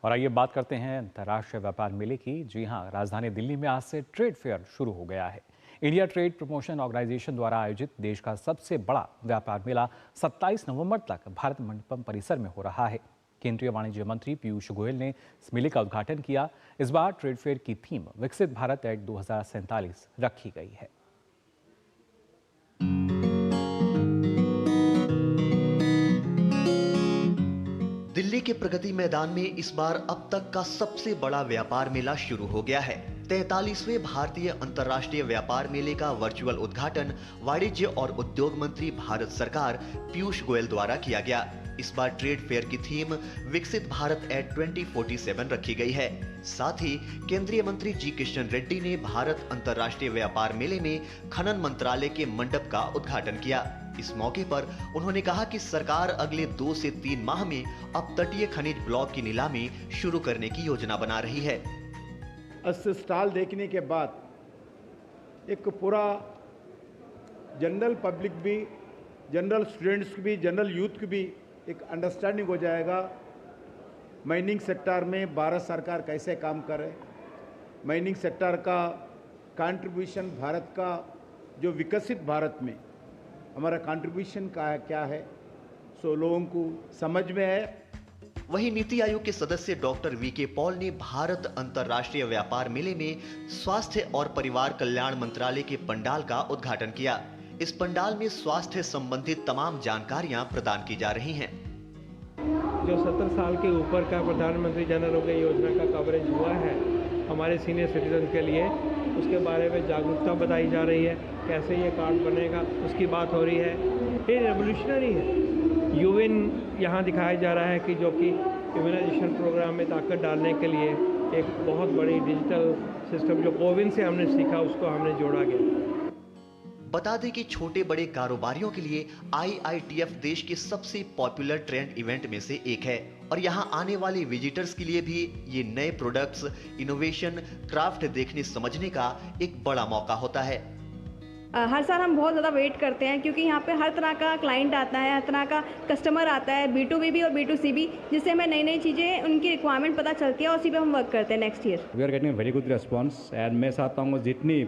और आइए बात करते हैं अंतर्राष्ट्रीय व्यापार मेले की। जी हाँ, राजधानी दिल्ली में आज से ट्रेड फेयर शुरू हो गया है। इंडिया ट्रेड प्रमोशन ऑर्गेनाइजेशन द्वारा आयोजित देश का सबसे बड़ा व्यापार मेला 27 नवंबर तक भारत मंडपम परिसर में हो रहा है। केंद्रीय वाणिज्य मंत्री पीयूष गोयल ने इस मेले का उद्घाटन किया। इस बार ट्रेड फेयर की थीम विकसित भारत एक्ट 2047 रखी गई है। दिल्ली के प्रगति मैदान में इस बार अब तक का सबसे बड़ा व्यापार मेला शुरू हो गया है। 43वें भारतीय अंतर्राष्ट्रीय व्यापार मेले का वर्चुअल उद्घाटन वाणिज्य और उद्योग मंत्री भारत सरकार पीयूष गोयल द्वारा किया गया। इस बार ट्रेड फेयर की थीम विकसित भारत एक्ट 2047 रखी गई है। साथ ही केंद्रीय मंत्री जी किशन रेड्डी ने भारत अंतर्राष्ट्रीय व्यापार मेले में खनन मंत्रालय के मंडप का उद्घाटन किया। इस मौके पर उन्होंने कहा कि सरकार अगले 2 से 3 माह में अब तटीय खनिज ब्लॉक की नीलामी शुरू करने की योजना बना रही है। स्टॉल देखने के बाद एक पूरा जनरल पब्लिक भी, जनरल स्टूडेंट्स की भी, जनरल यूथ की भी एक अंडरस्टैंडिंग हो जाएगा माइनिंग सेक्टर में भारत सरकार कैसे काम करे, माइनिंग सेक्टर का कंट्रीब्यूशन, भारत का जो विकसित भारत में हमारा कंट्रीब्यूशन का क्या है, सो लोगों को समझ में है। वहीं नीति आयोग के सदस्य डॉक्टर वीके पॉल ने भारत अंतर्राष्ट्रीय व्यापार मेले में स्वास्थ्य और परिवार कल्याण मंत्रालय के पंडाल का उद्घाटन किया। इस पंडाल में स्वास्थ्य संबंधित तमाम जानकारियां प्रदान की जा रही हैं। जो 70 साल के ऊपर का प्रधानमंत्री जन आरोग्य योजना का कवरेज हुआ है हमारे सीनियर सिटीजन के लिए, उसके बारे में जागरूकता बताई जा रही है। कैसे ये कार्ड बनेगा उसकी बात हो रही है। ये रेवोल्यूशनरी है। यूविन यहाँ दिखाया जा रहा है कि जो कि इम्यूनाइजेशन प्रोग्राम में ताकत डालने के लिए एक बहुत बड़ी डिजिटल सिस्टम जो कोविन से हमने सीखा उसको हमने जोड़ा गया। बता दें कि छोटे बड़े कारोबारियों के लिए IITF देश के सबसे पॉपुलर ट्रेंड इवेंट में से एक है और यहां आने वाले विजिटर्स के लिए भी ये नए प्रोडक्ट्स, इनोवेशन, क्राफ्ट देखने समझने का एक बड़ा मौका होता है। हर साल हम बहुत ज़्यादा वेट करते हैं क्योंकि यहाँ पे हर तरह का क्लाइंट आता है, हर तरह का कस्टमर आता है, B2B भी और B2C भी, जिससे हमें नई नई चीज़ें, उनकी रिक्वायरमेंट पता चलती है और उसी पे हम वर्क करते हैं next year. We are getting very good response and मैं चाहता हूँ जितनी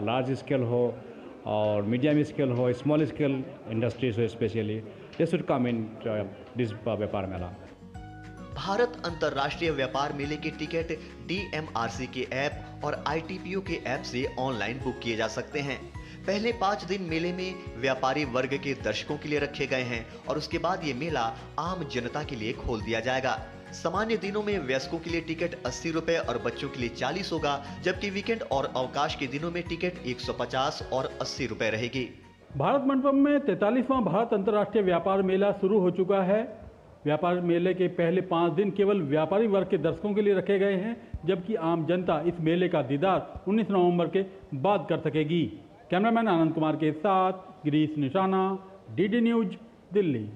लार्ज स्केल हो और मीडियम स्केल हो, स्मॉल स्केल इंडस्ट्रीज हो, specially they should come in this व्यापार मेला। भारत अंतर्राष्ट्रीय व्यापार मेले के टिकट DMRC के ऐप और ITPO के ऐप से ऑनलाइन बुक किए जा सकते हैं। पहले 5 दिन मेले में व्यापारी वर्ग के दर्शकों के लिए रखे गए हैं और उसके बाद ये मेला आम जनता के लिए खोल दिया जाएगा। सामान्य दिनों में वयस्कों के लिए टिकट 80 रुपए और बच्चों के लिए 40 होगा, जबकि वीकेंड और अवकाश के दिनों में टिकट 150 और 80 रुपए रहेगी। भारत मंडपम में 43वां भारत अंतर्राष्ट्रीय व्यापार मेला शुरू हो चुका है। व्यापार मेले के पहले 5 दिन केवल व्यापारी वर्ग के दर्शकों के लिए रखे गए हैं, जबकि आम जनता इस मेले का दीदार 19 नवंबर के बाद कर सकेगी। कैमरामैन आनंद कुमार के साथ गिरीश निशाना, DD न्यूज, दिल्ली।